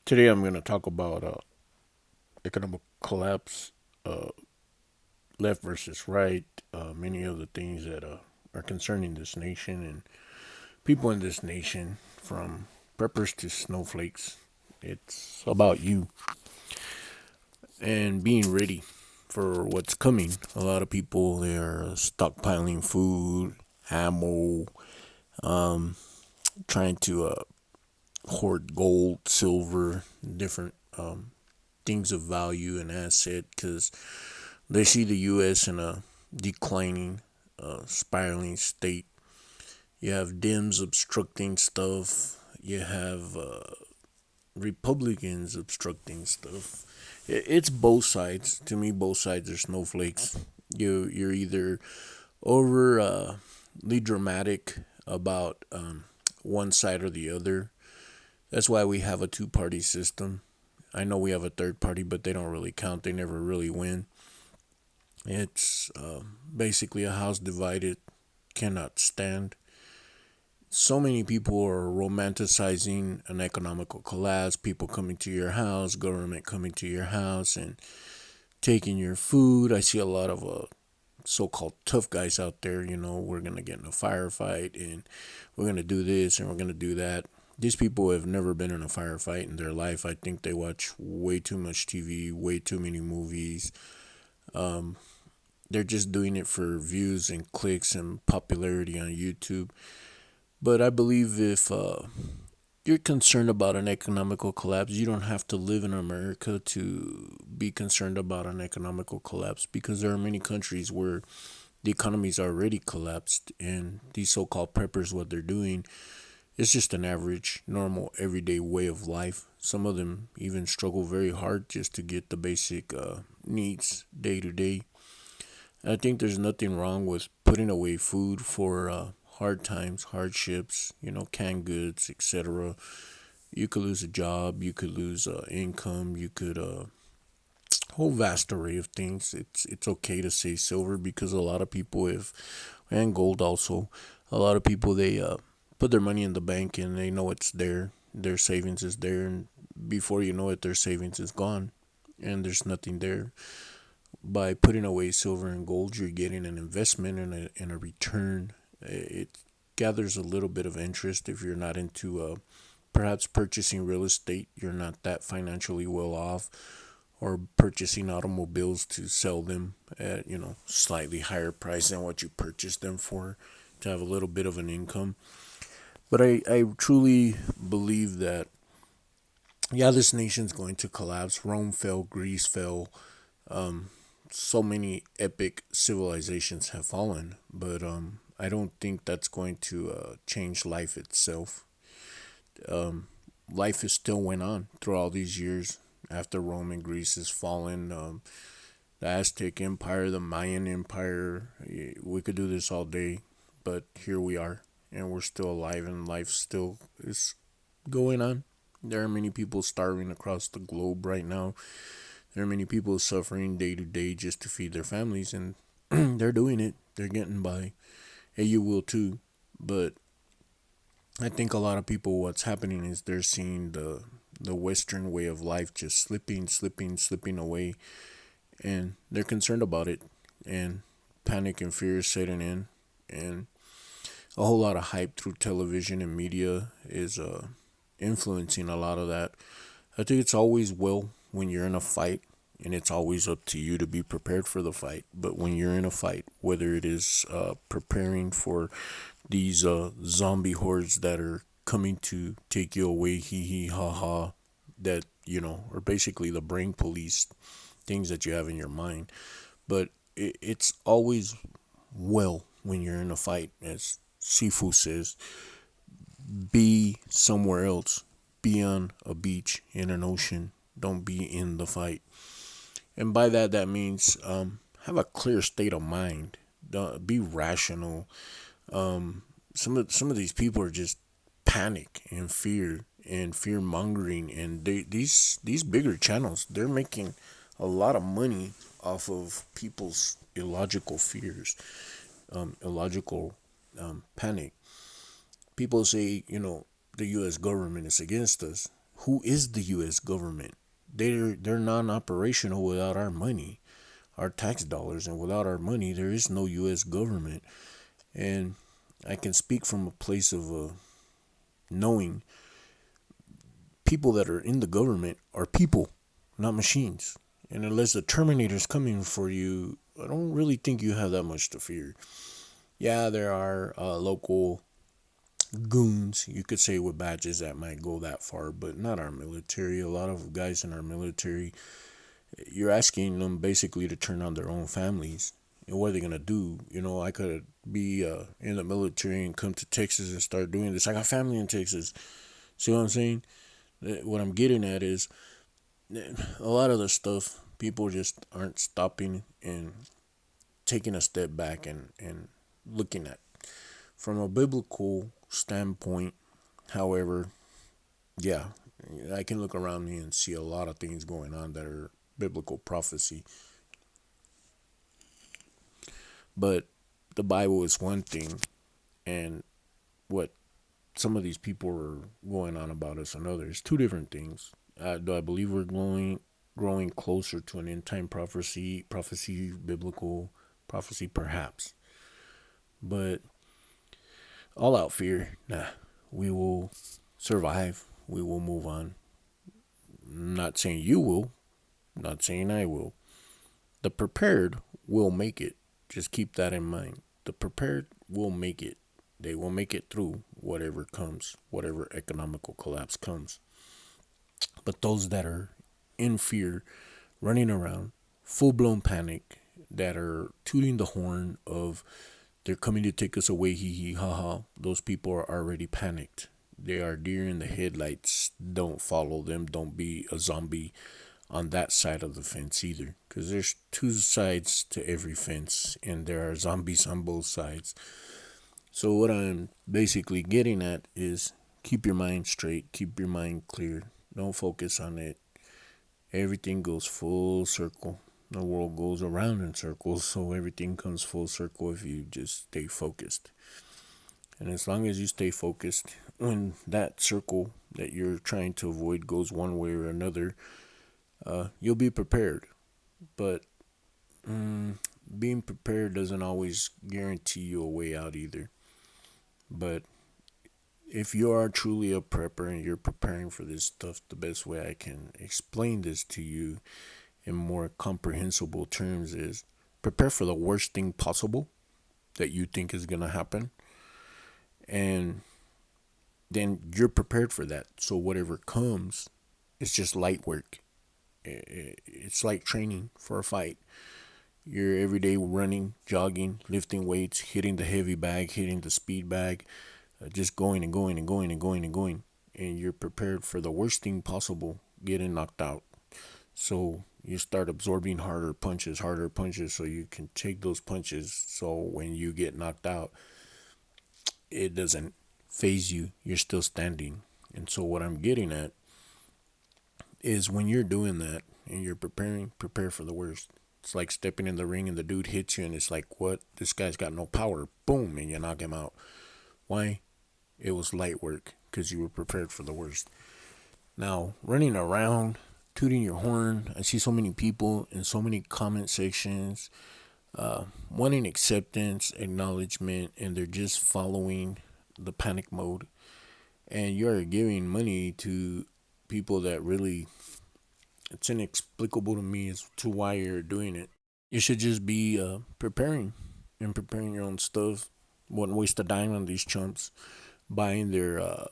Today I'm going to talk about economic collapse, uh, left versus right, many of the things that are concerning this nation and people in this nation, from preppers to snowflakes. It's about you and being ready for what's coming. A lot of people, they're stockpiling food, ammo, trying to hoard gold, silver, different things of value and asset because they see the U.S. in a declining, spiraling state. You have Dems obstructing stuff. You have Republicans obstructing stuff. It's both sides. To me, both sides are snowflakes. You're either overly dramatic about one side or the other. That's why we have a two-party system. I know we have a third party, but they don't really count. They never really win. It's basically a house divided cannot stand. So many people are romanticizing an economical collapse, people coming to your house, government coming to your house and taking your food. I see a lot of so called tough guys out there, we're going to get in a firefight and we're going to do this and we're going to do that. These people have never been in a firefight in their life. I think they watch way too much TV, way too many movies. They're just doing it for views and clicks and popularity on YouTube. But I believe if you're concerned about an economical collapse, you don't have to live in America to be concerned about an economical collapse because there are many countries where the economy's already collapsed and these so-called preppers, what they're doing, is just an average, normal, everyday way of life. Some of them even struggle very hard just to get the basic needs day to day. I think there's nothing wrong with putting away food for hard times, hardships, canned goods, etc. You could lose a job, you could lose income, you could whole vast array of things. It's okay to say silver because a lot of people, if and gold also, a lot of people they put their money in the bank and they know it's there. Their savings is there, and before you know it, their savings is gone, and there's nothing there. By putting away silver and gold, you're getting an investment and a return. It gathers a little bit of interest if you're not into perhaps purchasing real estate. You're not that financially well off, or purchasing automobiles to sell them at slightly higher price than what you purchased them for to have a little bit of an income. But I truly believe that yeah, this nation's going to collapse. Rome fell, Greece fell, so many epic civilizations have fallen, but I don't think that's going to change life itself. Life is still went on through all these years after Rome and Greece has fallen. The Aztec Empire, the Mayan Empire. We could do this all day, but here we are, and we're still alive, and life still is going on. There are many people starving across the globe right now. There are many people suffering day to day just to feed their families, and they're doing it. They're getting by. And you will too. But I think a lot of people, what's happening is they're seeing the Western way of life just slipping away, and they're concerned about it, and panic and fear is setting in, and a whole lot of hype through television and media is influencing a lot of that. I think it's always well when you're in a fight, and it's always up to you to be prepared for the fight. But when you're in a fight, whether it is preparing for these zombie hordes that are coming to take you away, hee hee ha ha, that are basically the brain police, things that you have in your mind. But it's always well when you're in a fight, as Sifu says, be somewhere else, be on a beach, in an ocean. Don't be in the fight. And by that, that means have a clear state of mind. Be rational. Some of these people are just panic and fear mongering, and these bigger channels, they're making a lot of money off of people's illogical fears, illogical panic. People say the U.S. government is against us. Who is the U.S. government? They're non-operational without our money, our tax dollars, and without our money, there is no U.S. government. And I can speak from a place of knowing people that are in the government are people, not machines. And unless the Terminator's coming for you, I don't really think you have that much to fear. Yeah, there are local goons, you could say, with badges that might go that far, but not our military. A lot of guys in our military, you're asking them basically to turn on their own families. And what are they gonna do? I could be in the military and come to Texas and start doing this. I got family in Texas. See what I'm saying? What I'm getting at is a lot of the stuff people just aren't stopping and taking a step back and looking at from a biblical standpoint. However, yeah, I can look around me and see a lot of things going on that are biblical prophecy. But the Bible is one thing, and what some of these people are going on about is another. It's two different things. Do I believe we're growing closer to an end time prophecy, biblical prophecy, perhaps? But all out fear, nah. We will survive. We will move on. I'm not saying you will. I'm not saying I will. The prepared will make it. Just keep that in mind. The prepared will make it. They will make it through whatever comes, whatever economical collapse comes. But those that are in fear, running around, full blown panic, that are tooting the horn of they're coming to take us away, hee hee ha ha, those people are already panicked. They are deer in the headlights. Don't follow them. Don't be a zombie on that side of the fence either. Because there's two sides to every fence, and there are zombies on both sides. So, what I'm basically getting at is keep your mind straight, keep your mind clear. Don't focus on it. Everything goes full circle. The world goes around in circles, so everything comes full circle if you just stay focused. And as long as you stay focused, when that circle that you're trying to avoid goes one way or another, you'll be prepared. But being prepared doesn't always guarantee you a way out either. But if you are truly a prepper and you're preparing for this stuff, the best way I can explain this to you in more comprehensible terms is prepare for the worst thing possible that you think is going to happen. And then you're prepared for that. So whatever comes, it's just light work. It's like training for a fight. You're every day running, jogging, lifting weights, hitting the heavy bag, hitting the speed bag, just going and going and going and going and going. And you're prepared for the worst thing possible, getting knocked out. So you start absorbing harder punches, so you can take those punches. So when you get knocked out, it doesn't phase you. You're still standing. And so what I'm getting at is when you're doing that and you're preparing, prepare for the worst. It's like stepping in the ring and the dude hits you and it's like, what? This guy's got no power. Boom, and you knock him out. Why? It was light work because you were prepared for the worst. Now, running around, tooting your horn, I see so many people in so many comment sections wanting acceptance, acknowledgement, and they're just following the panic mode. And you're giving money to people that really, it's inexplicable to me as to why you're doing it. You should just be preparing and preparing your own stuff. Wouldn't waste a dime on these chumps buying their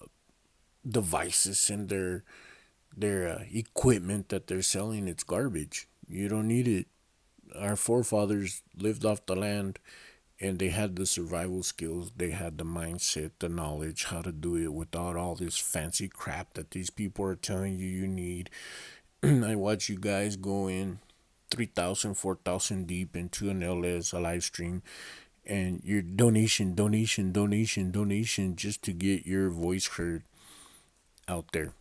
devices and their equipment that they're selling. It's garbage. You don't need it. Our forefathers lived off the land and they had the survival skills, they had the mindset, the knowledge how to do it without all this fancy crap that these people are telling you need. I watch you guys go in 3,000, 4,000 deep into an LS, a live stream, and your donation just to get your voice heard out there.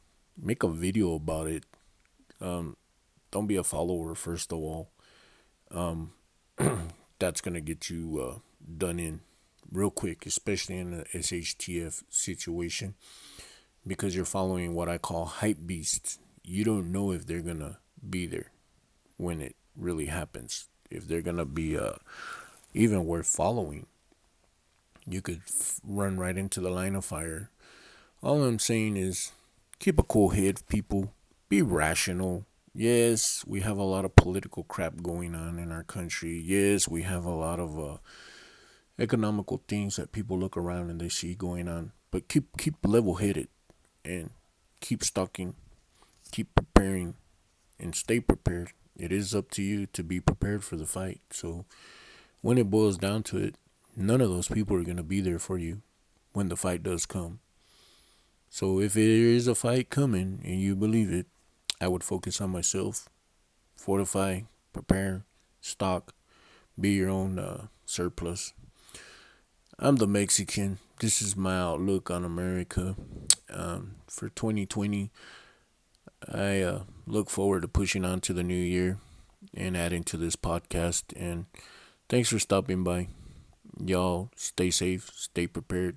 Make a video about it. Don't be a follower, first of all. That's going to get you done in real quick, especially in the SHTF situation. because you're following what I call hype beasts. You don't know if they're gonna be there when it really happens. If they're gonna be even worth following, you could run right into the line of fire. All I'm saying is keep a cool head, people. Be rational. Yes, we have a lot of political crap going on in our country. Yes, we have a lot of economical things that people look around and they see going on. But keep level headed and keep stalking, keep preparing, and stay prepared. It is up to you to be prepared for the fight. So when it boils down to it, none of those people are going to be there for you when the fight does come. So if there is a fight coming and you believe it, I would focus on myself, fortify, prepare, stock, be your own surplus. I'm the Mexican. This is my outlook on America. For 2020, I look forward to pushing on to the new year and adding to this podcast. And thanks for stopping by. Y'all stay safe, stay prepared,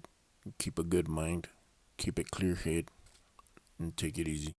keep a good mind, keep a clear head, and take it easy.